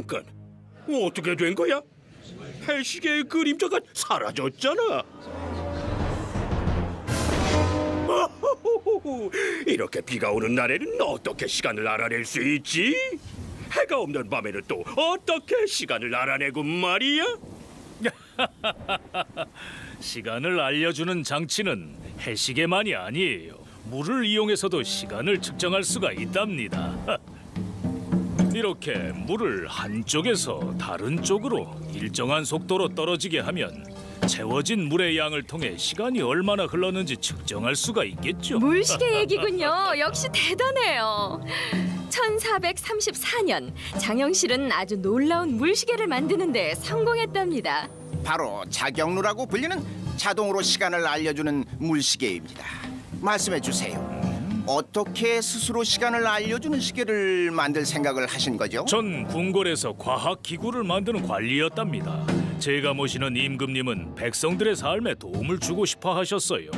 잠깐, 어떻게 된 거야? 해시계의 그림자가 사라졌잖아. 아호호호, 이렇게 비가 오는 날에는 어떻게 시간을 알아낼 수 있지? 해가 없는 밤에는 또 어떻게 시간을 알아내고 말이야? 시간을 알려주는 장치는 해시계만이 아니에요. 물을 이용해서도 시간을 측정할 수가 있답니다. 이렇게 물을 한쪽에서 다른 쪽으로 일정한 속도로 떨어지게 하면 채워진 물의 양을 통해 시간이 얼마나 흘렀는지 측정할 수가 있겠죠. 물시계 얘기군요. 역시 대단해요. 1434년 장영실은 아주 놀라운 물시계를 만드는 데 성공했답니다. 바로 자경루라고 불리는 자동으로 시간을 알려주는 물시계입니다. 말씀해 주세요. 어떻게 스스로 시간을 알려주는 시계를 만들 생각을 하신 거죠? 전 궁궐에서 과학 기구를 만드는 관리였답니다. 제가 모시는 임금님은 백성들의 삶에 도움을 주고 싶어 하셨어요.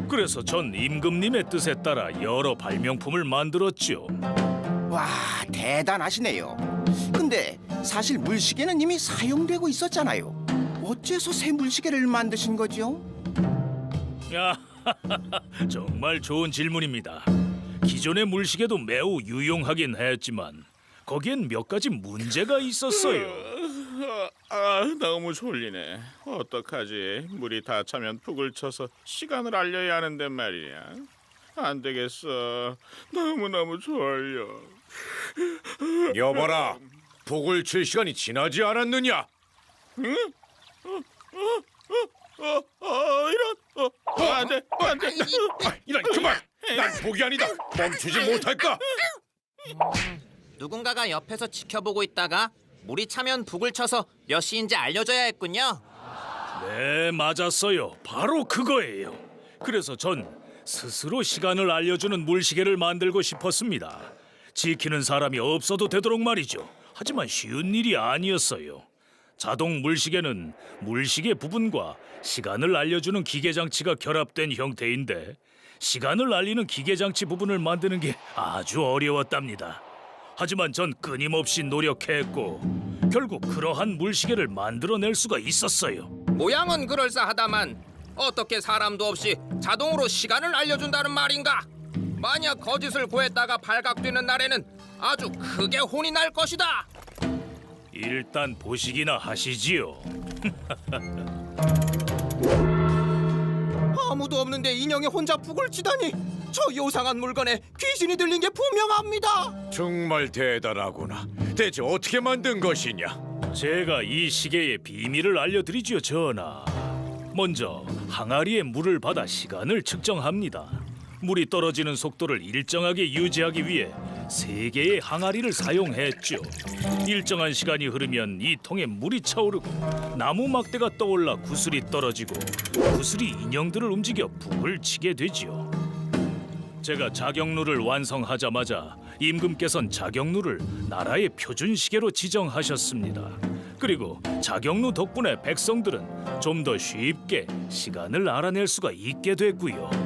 그래서 전 임금님의 뜻에 따라 여러 발명품을 만들었죠. 와, 대단하시네요. 근데 사실 물시계는 이미 사용되고 있었잖아요. 어째서 새 물시계를 만드신 거죠? 야, 정말 좋은 질문입니다. 기존의 물시계도 매우 유용하긴 했지만 거기엔 몇 가지 문제가 있었어요. 너무 졸리네. 어떡하지? 물이 다 차면 푹을 쳐서 시간을 알려야 하는데 말이야. 안 되겠어. 너무너무 졸려. 여봐라, 북을 칠 시간이 지나지 않았느냐? 안 돼, 안 돼. 이런 그만! 난 복이 아니다. 멈추지 못할까? 누군가가 옆에서 지켜보고 있다가 물이 차면 북을 쳐서 몇 시인지 알려줘야 했군요. 네, 맞았어요. 바로 그거예요. 그래서 전 스스로 시간을 알려주는 물시계를 만들고 싶었습니다. 지키는 사람이 없어도 되도록 말이죠. 하지만 쉬운 일이 아니었어요. 자동 물시계는 물시계 부분과 시간을 알려주는 기계장치가 결합된 형태인데 시간을 알리는 기계장치 부분을 만드는 게 아주 어려웠답니다. 하지만 전 끊임없이 노력했고 결국 그러한 물시계를 만들어낼 수가 있었어요. 모양은 그럴싸하다만 어떻게 사람도 없이 자동으로 시간을 알려준다는 말인가? 만약 거짓을 구했다가 발각되는 날에는 아주 크게 혼이 날 것이다. 일단 보시기나 하시지요. 아무도 없는데 인형이 혼자 북을 치다니. 저 요상한 물건에 귀신이 들린 게 분명합니다. 정말 대단하구나. 대체 어떻게 만든 것이냐? 제가 이 시계의 비밀을 알려드리지요, 전하. 먼저 항아리에 물을 받아 시간을 측정합니다. 물이 떨어지는 속도를 일정하게 유지하기 위해 3개의 항아리를 사용했죠. 일정한 시간이 흐르면 이 통에 물이 차오르고 나무 막대가 떠올라 구슬이 떨어지고 구슬이 인형들을 움직여 북을 치게 되지요. 제가 자경루를 완성하자마자 임금께서는 자경루를 나라의 표준 시계로 지정하셨습니다. 그리고 자경루 덕분에 백성들은 좀 더 쉽게 시간을 알아낼 수가 있게 됐고요.